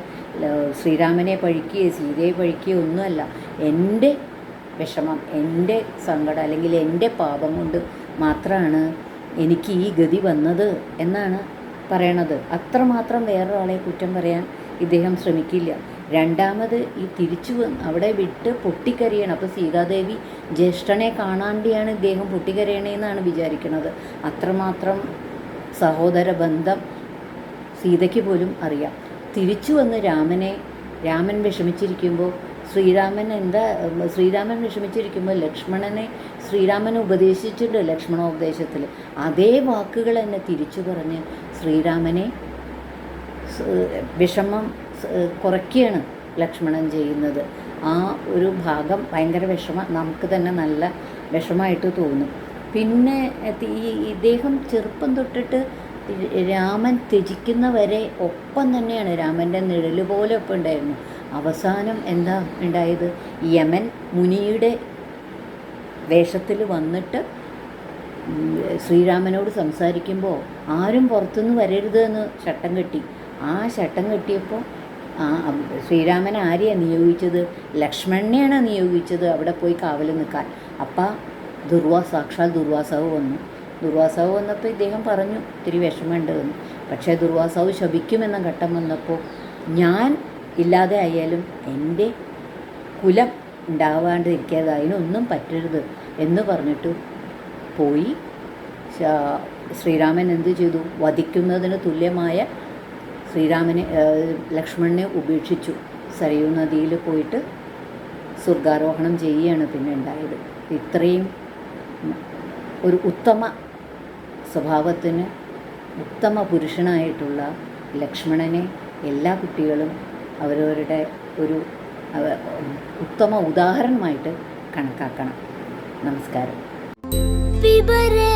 ശ്രീരാമനെ പഴിക്കുകയോ സീതയെ പഴിക്കുകയോ ഒന്നുമല്ല. എൻ്റെ വിഷമം, എൻ്റെ സങ്കടം അല്ലെങ്കിൽ എൻ്റെ പാപം കൊണ്ട് മാത്രമാണ് എനിക്ക് ഈ ഗതി വന്നത് എന്നാണ് പറയണത്. അത്രമാത്രം വേറൊരാളെ കുറ്റം പറയാൻ ഇദ്ദേഹം ശ്രമിക്കില്ല. രണ്ടാമത് ഈ തിരിച്ചു അവിടെ വിട്ട് പൊട്ടിക്കരയണം. അപ്പോൾ സീതാദേവി ജ്യേഷ്ഠനെ കാണാണ്ടിയാണ് ഇദ്ദേഹം പൊട്ടിക്കരയണേന്നാണ് വിചാരിക്കുന്നത്. അത്രമാത്രം സഹോദര ബന്ധം സീതയ്ക്ക് പോലും അറിയാം. തിരിച്ചു വന്ന് രാമൻ വിഷമിച്ചിരിക്കുമ്പോൾ ശ്രീരാമൻ വിഷമിച്ചിരിക്കുമ്പോൾ ലക്ഷ്മണനെ ശ്രീരാമൻ ഉപദേശിച്ചിട്ടുണ്ട്. ലക്ഷ്മണോപദേശത്തിൽ അതേ വാക്കുകൾ തന്നെ തിരിച്ചു പറഞ്ഞ് ശ്രീരാമനെ വിഷമം കുറയ്ക്കുകയാണ് ലക്ഷ്മണൻ ചെയ്യുന്നത്. ആ ഒരു ഭാഗം ഭയങ്കര നമുക്ക് തന്നെ നല്ല വിഷമമായിട്ട് തോന്നും. പിന്നെ ഇദ്ദേഹം ചെറുപ്പം തൊട്ടിട്ട് രാമൻ ത്യജിക്കുന്നവരെ ഒപ്പം തന്നെയാണ്, രാമൻ്റെ നിഴല് പോലെ ഒപ്പം ഉണ്ടായിരുന്നു. അവസാനം എന്താ ഉണ്ടായത്? യമൻ മുനിയുടെ വേഷത്തിൽ വന്നിട്ട് ശ്രീരാമനോട് സംസാരിക്കുമ്പോൾ ആരും പുറത്തുനിന്ന് വരരുത് എന്ന് ചട്ടം കെട്ടി. ആ ചട്ടം കെട്ടിയപ്പോൾ ശ്രീരാമൻ ആരെയാണ് നിയോഗിച്ചത്? ലക്ഷ്മണനെയാണ് നിയോഗിച്ചത് അവിടെ പോയി കാവൽ നിൽക്കാൻ. അപ്പം സാക്ഷാൽ ദുർവാസാവ് വന്നു. ദുർവാസാവ് വന്നപ്പോൾ ഇദ്ദേഹം പറഞ്ഞു ഇത്തിരി വിഷമമുണ്ട് എന്ന്. പക്ഷേ ദുർവാസാവ് ശപിക്കുമെന്ന ഘട്ടം വന്നപ്പോൾ ഞാൻ ഇല്ലാതെ ആയാലും എൻ്റെ കുലം ഉണ്ടാവാണ്ടിരിക്കരുത്, അതിനൊന്നും പറ്റരുത് എന്ന് പറഞ്ഞിട്ട് പോയി. ശ്രീരാമൻ എന്ത് ചെയ്തു? വധിക്കുന്നതിന് തുല്യമായ ലക്ഷ്മണനെ ഉപേക്ഷിച്ചു. സരയൂ നദിയിൽ പോയിട്ട് സ്വർഗാരോഹണം ചെയ്യുകയാണ് പിന്നെ ഉണ്ടായത്. ഇത്രയും ഒരു ഉത്തമ സ്വഭാവത്തിന് ഉത്തമ പുരുഷനായിട്ടുള്ള ലക്ഷ്മണനെ എല്ലാ കുട്ടികളും അവരവരുടെ ഒരു ഉത്തമ ഉദാഹരണമായിട്ട് കണക്കാക്കണം. നമസ്കാരം. പിബരേ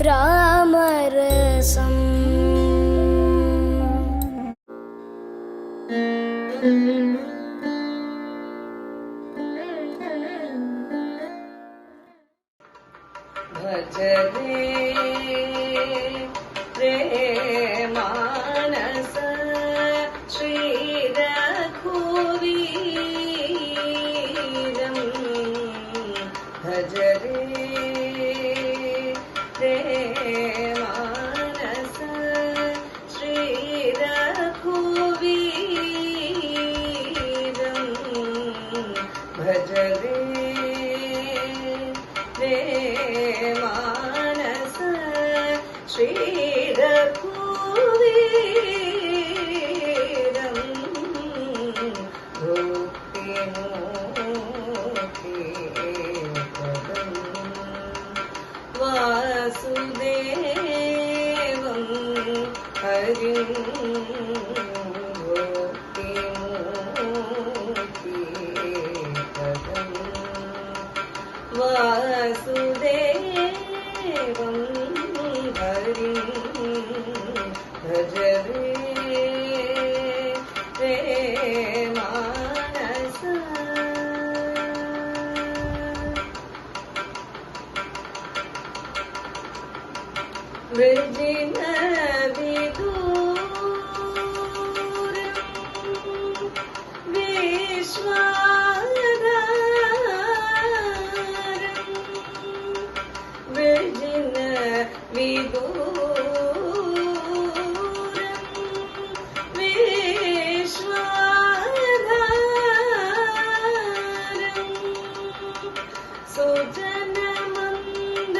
രാമരസം ഭജരേ രേ മാനസ ശ്രീരഘുവീരം ഭജരേ രേ മാനസ ശ്രീരഘുവീരം ഭജരേ രേ മാനസ ശ്രീരഘുവീരം ഭൂതിമോഖിപദം വാസുദേവം ഹരിം ഭൂതിമോഖിപദം വാസുദേവം ഹരിം ഭജരേ രേ മാനസ വൃജിന വിദൂരം വിശ്വാധാരം വൃജിന വിദൂരം വിശ്വാധാരം സുജനമന്ദ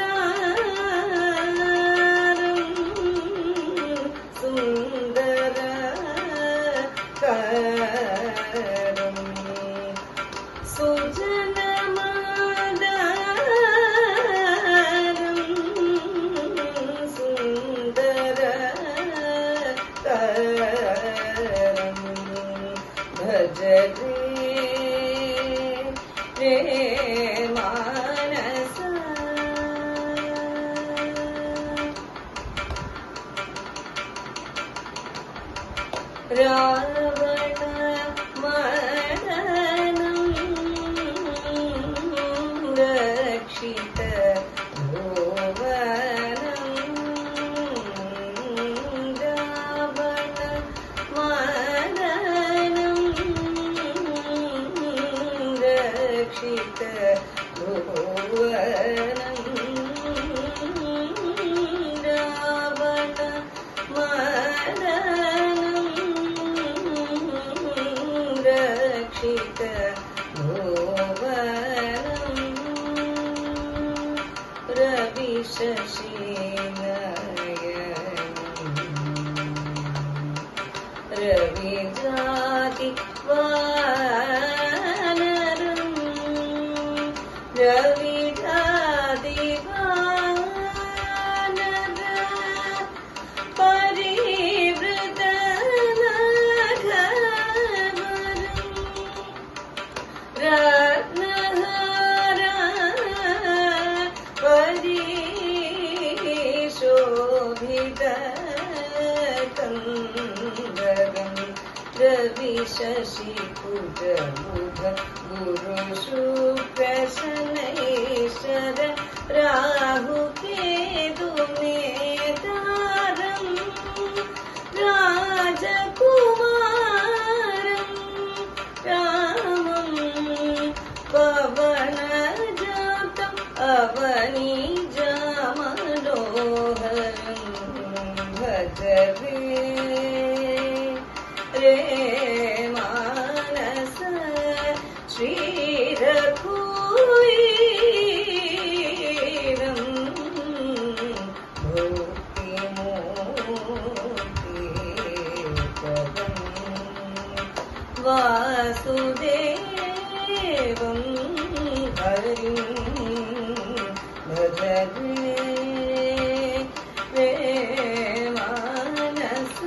രാവണ മരണനം രക്ഷിത ഭുവനം രാവണ മരണനം രക്ഷിത ഭുവനം രാവണ മരണനം രക്ഷിത ഭുവനം രവിശശീനയനം രവിജാതി വാനരം രവിജാതി വാനര പരിവൃത രത്നഹാര പരിശോഭിത കന്ദകം രവിശശികുജമുഖ ഗുരു ശുക്രശനൈശ്വര രാഹുകേതു മേതാരം രാജകുമാരം രാമം പവനജാതം അവനിജാമനോഹരം ഭജരേ രേ മാനസ ശ്രീരഘുവീരം ഭൂതിമൂർത്തിപദം വാസുദേവം ഹരിം ഭജരേ രേ മാനസ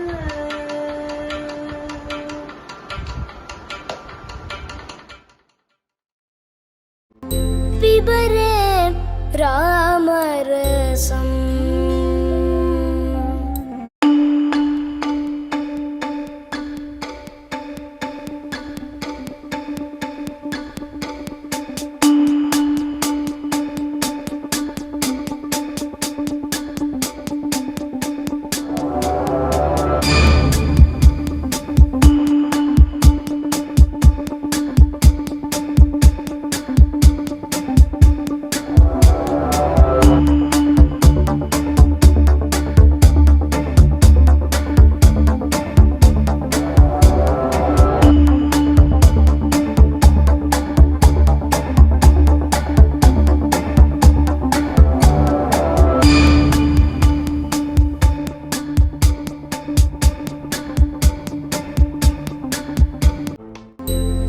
പിബരേ രാമരസം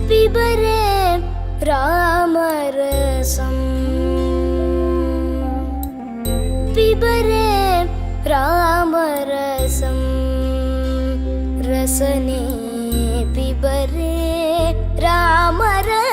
പിബരേ രാമരസം പിബരേ രാമരസം രസനേ പിബരേ രാമരസം